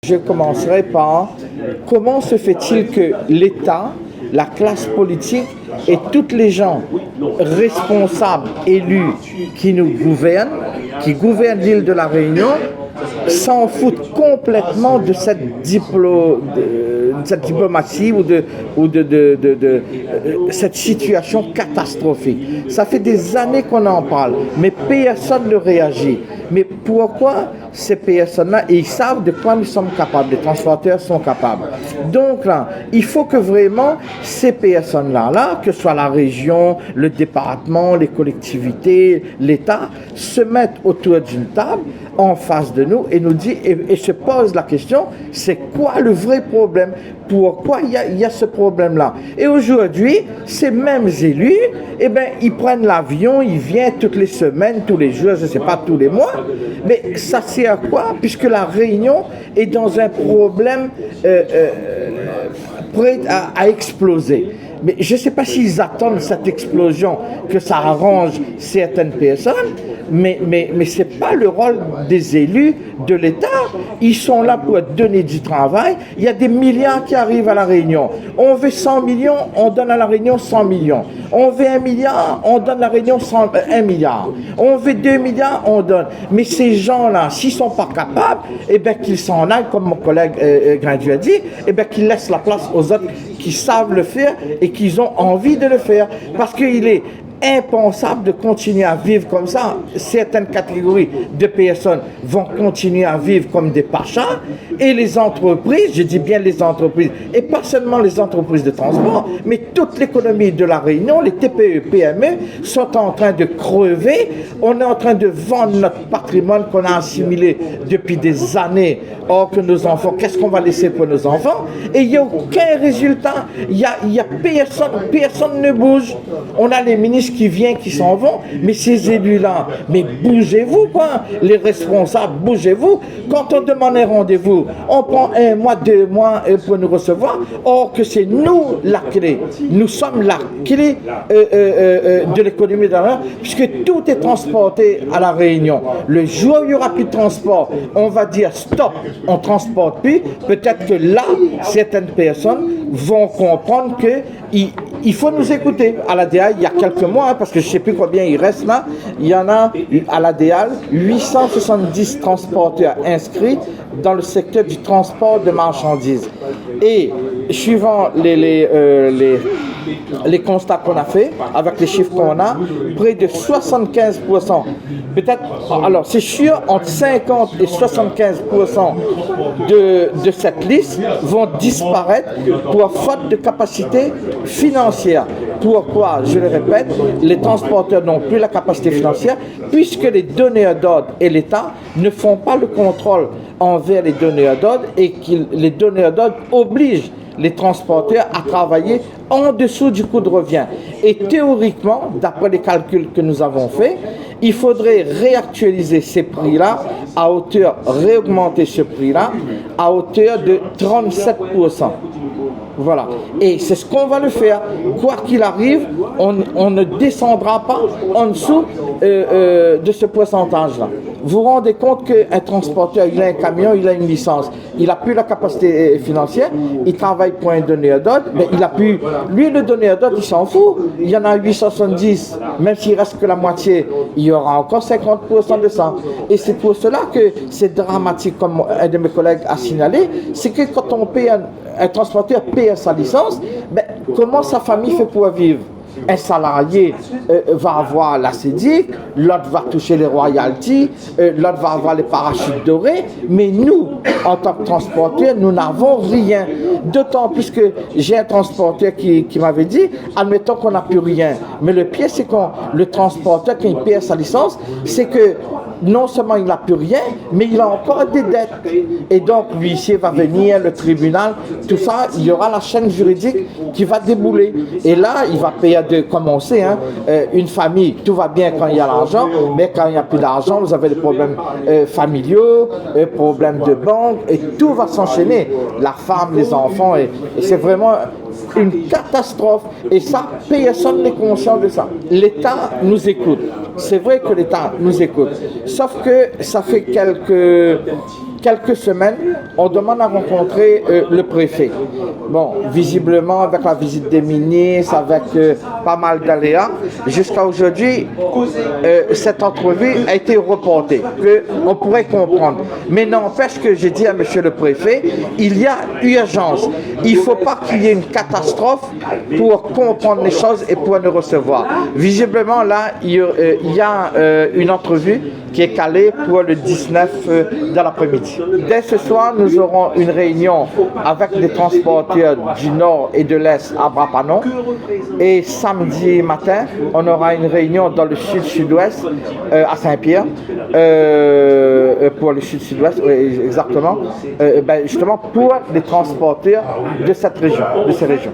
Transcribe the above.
Je commencerai par comment se fait-il que l'État, la classe politique et toutes les gens responsables, élus qui nous gouvernent, qui gouvernent l'île de la Réunion, s'en foutent complètement de cette diplomatie ou de cette situation catastrophique. Ça fait des années qu'on en parle, mais personne ne réagit. Mais pourquoi ces personnes-là, ils savent de quoi nous sommes capables, les transporteurs sont capables. Donc là, il faut que vraiment ces personnes-là, que ce soit la région, le département, les collectivités, l'État, se mettent autour d'une table en face de nous et nous disent, et se posent la question, c'est quoi le vrai problème? Pourquoi il y a ce problème-là? Et aujourd'hui, ces mêmes élus, eh bien, ils prennent l'avion, ils viennent toutes les semaines, tous les jours, je ne sais pas, tous les mois, mais ça sert à quoi? Puisque la Réunion est dans un problème prêt à exploser. Mais je ne sais pas s'ils attendent cette explosion, que ça arrange certaines personnes, mais ce n'est pas le rôle des élus de l'État. Ils sont là pour donner du travail. Il y a des milliards qui arrivent à la Réunion. On veut 100 millions, on donne à la Réunion 100 millions. On veut 1 milliard, on donne à la Réunion 1 milliard. On veut 2 milliards, on donne. Mais ces gens-là, s'ils ne sont pas capables, eh bien qu'ils s'en aillent, comme mon collègue Grindu a dit, eh bien qu'ils laissent la place aux autres qui savent le faire et qu'ils ont envie de le faire. Parce qu'il est impensable de continuer à vivre comme ça. Certaines catégories de personnes vont continuer à vivre comme des pachas et les entreprises, je dis bien les entreprises, et pas seulement les entreprises de transport, mais toute l'économie de la Réunion, les TPE, PME sont en train de crever. On est en train de vendre notre patrimoine qu'on a assimilé depuis des années. Or que nos enfants, qu'est-ce qu'on va laisser pour nos enfants? Et il n'y a aucun résultat. Il y a personne ne bouge. On a les ministres qui viennent, qui s'en vont, mais ces élus-là, mais bougez-vous, quoi. Les responsables, bougez-vous. Quand on demande un rendez-vous, on prend 1 mois, 2 mois pour nous recevoir. Or que c'est nous la clé. Nous sommes la clé de l'économie de la Réunion, puisque tout est transporté à la Réunion. Le jour où il n'y aura plus de transport, on va dire stop, on ne transporte plus. Peut-être que là, certaines personnes vont comprendre qu'il faut nous écouter. À la DEAL, il y a quelques mois, parce que je ne sais plus combien il reste là, il y en a à la DEAL 870 transporteurs inscrits dans le secteur du transport de marchandises. Et suivant les constats qu'on a fait, avec les chiffres qu'on a, près de 75%, peut-être, alors c'est sûr, entre 50 et 75% de cette liste vont disparaître pour faute de capacité financière. Pourquoi? Je le répète, les transporteurs n'ont plus la capacité financière puisque les donneurs d'ordre et l'État ne font pas le contrôle envers les donneurs d'ordre et que les donneurs d'ordre obligent les transporteurs à travailler en dessous du coût de revient. Et théoriquement, d'après les calculs que nous avons faits, il faudrait réactualiser ces prix-là réaugmenter ce prix-là à hauteur de 37%. Voilà. Et c'est ce qu'on va le faire. Quoi qu'il arrive, on ne descendra pas en dessous de ce pourcentage-là. Vous vous rendez compte qu'un transporteur, il a un camion, il a une licence, il n'a plus la capacité financière, il travaille pour un donneur d'ordre, mais il a plus... Lui, le donneur d'ordre, il s'en fout. Il y en a 870, même s'il reste que la moitié, il y aura encore 50% de ça. Et c'est pour cela que c'est dramatique, comme un de mes collègues a signalé, c'est que quand on paye un transporteur paye sa licence, ben, comment sa famille fait pour vivre? Un salarié va avoir la CEDIC, l'autre va toucher les royalties, l'autre va avoir les parachutes dorés, mais nous, en tant que transporteurs, nous n'avons rien. D'autant plus que j'ai un transporteur qui m'avait dit, admettons qu'on n'a plus rien, mais le pire c'est que le transporteur, quand il perd sa licence, c'est que non seulement il n'a plus rien, mais il a encore des dettes. Et donc l'huissier va venir, le tribunal, tout ça, il y aura la chaîne juridique qui va débouler. Et là, il va payer comme on sait, hein, une famille, tout va bien quand il y a l'argent, mais quand il n'y a plus d'argent, vous avez des problèmes familiaux, problèmes de banque, et tout va s'enchaîner. La femme, les enfants, et c'est vraiment une catastrophe. Et ça, personne n'est conscient de ça. L'État nous écoute. C'est vrai que l'État nous écoute. Sauf que ça fait quelques semaines, on demande à rencontrer le préfet. Bon, visiblement, avec la visite des ministres, avec pas mal d'aléas, jusqu'à aujourd'hui, cette entrevue a été reportée, on pourrait comprendre. Mais n'empêche que j'ai dit à monsieur le préfet, il y a urgence. Il ne faut pas qu'il y ait une catastrophe pour comprendre les choses et pour nous recevoir. Visiblement, là, il y a une entrevue qui est calée pour le 19 de l'après-midi. Dès ce soir, nous aurons une réunion avec des transporteurs du nord et de l'est à Brapanon. Et samedi matin, on aura une réunion dans le sud-sud-ouest à Saint-Pierre, pour le sud-sud-ouest, exactement, justement pour les transporteurs de cette région, de ces régions.